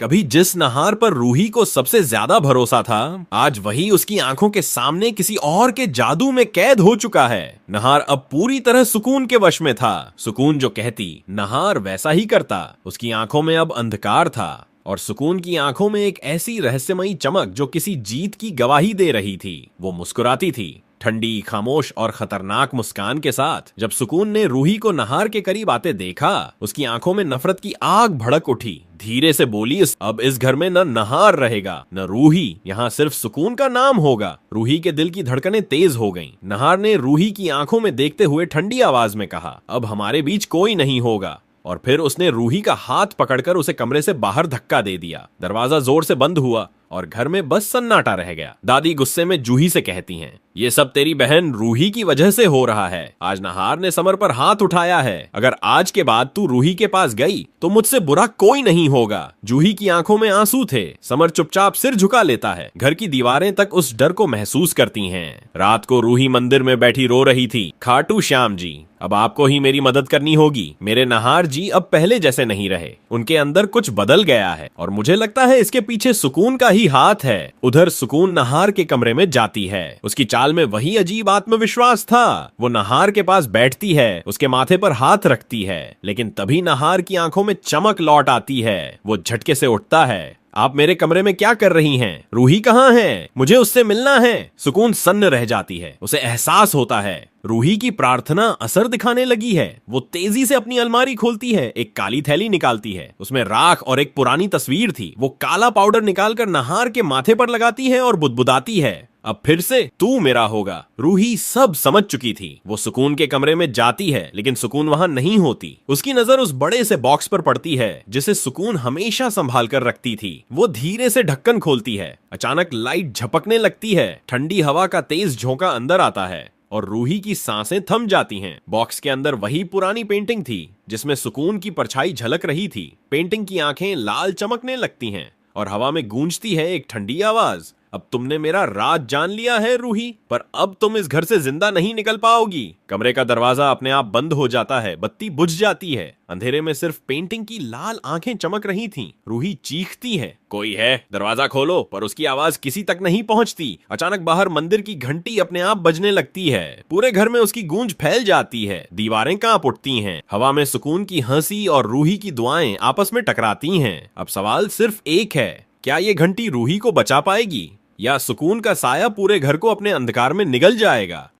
कभी जिस नहार पर रूही को सबसे ज्यादा भरोसा था, आज वही उसकी आंखों के सामने किसी और के जादू में कैद हो चुका है। नहार अब पूरी तरह सुकून के वश में था। सुकून जो कहती, नहार वैसा ही करता। उसकी आंखों में अब अंधकार था और सुकून की आंखों में एक ऐसी रहस्यमयी चमक जो किसी जीत की गवाही दे रही थी। वो मुस्कुराती थी, ठंडी, खामोश और खतरनाक मुस्कान के साथ। जब सुकून ने रूही को नहार के करीब आते देखा, उसकी आंखों में नफरत की आग भड़क उठी। धीरे से बोली, अब इस घर में न नहार रहेगा न रूही, यहाँ सिर्फ सुकून का नाम होगा। रूही के दिल की धड़कनें तेज हो गईं। नहार ने रूही की आंखों में देखते हुए ठंडी आवाज में कहा, अब हमारे बीच कोई नहीं होगा। और फिर उसने रूही का हाथ पकड़कर उसे कमरे से बाहर धक्का दे दिया। दरवाजा जोर से बंद हुआ और घर में बस सन्नाटा रह गया। दादी गुस्से में जूही से कहती हैं, ये सब तेरी बहन रूही की वजह से हो रहा है। आज नहार ने समर पर हाथ उठाया है। अगर आज के बाद तू रूही के पास गई तो मुझसे बुरा कोई नहीं होगा। जूही की आंखों में आंसू थे। समर चुपचाप सिर झुका लेता है। घर की दीवारें तक उस डर को महसूस करती हैं। रात को रूही मंदिर में बैठी रो रही थी, खाटू श्याम जी, अब आपको ही मेरी मदद करनी होगी। मेरे नहार जी अब पहले जैसे नहीं रहे। उनके अंदर कुछ बदल गया है और मुझे लगता है इसके पीछे सुकून का ही हाथ है। उधर सुकून नहार के कमरे में जाती है। उसकी चाल में वही अजीब आत्मविश्वास था। वो नहार के पास बैठती है, उसके माथे पर हाथ रखती है, लेकिन तभी नहार की आंखों में चमक लौट आती है। वो झटके से उठता है। आप मेरे कमरे में क्या कर रही हैं? रूही कहाँ है? मुझे उससे मिलना है। सुकून सन्न रह जाती है। उसे एहसास होता है रूही की प्रार्थना असर दिखाने लगी है। वो तेजी से अपनी अलमारी खोलती है, एक काली थैली निकालती है। उसमें राख और एक पुरानी तस्वीर थी। वो काला पाउडर निकालकर नहार के माथे पर लगाती है और बुदबुदाती है, अब फिर से तू मेरा होगा। रूही सब समझ चुकी थी। वो सुकून के कमरे में जाती है, लेकिन सुकून वहां नहीं होती। उसकी नजर उस बड़े से बॉक्स पर पड़ती है जिसे सुकून हमेशा संभाल कर रखती थी। वो धीरे से ढक्कन खोलती है। अचानक लाइट झपकने लगती है। ठंडी हवा का तेज झोंका अंदर आता है और रूही की सांसें थम जाती हैं। बॉक्स के अंदर वही पुरानी पेंटिंग थी जिसमें सुकून की परछाई झलक रही थी। पेंटिंग की आंखें लाल चमकने लगती हैं और हवा में गूंजती है एक ठंडी आवाज, अब तुमने मेरा राज जान लिया है रूही, पर अब तुम इस घर से जिंदा नहीं निकल पाओगी। कमरे का दरवाजा अपने आप बंद हो जाता है। बत्ती बुझ जाती है। अंधेरे में सिर्फ पेंटिंग की लाल आंखें चमक रही थीं। रूही चीखती है, कोई है? दरवाजा खोलो, पर उसकी आवाज किसी तक नहीं पहुंचती। अचानक बाहर मंदिर की घंटी अपने आप बजने लगती है। पूरे घर में उसकी गूंज फैल जाती है। दीवारें कांप उठती हैं। हवा में सुकून की हंसी और रूही की दुआएं आपस में टकराती हैं। अब सवाल सिर्फ एक है, क्या ये घंटी रूही को बचा पाएगी या सुकून का साया पूरे घर को अपने अंधकार में निगल जाएगा?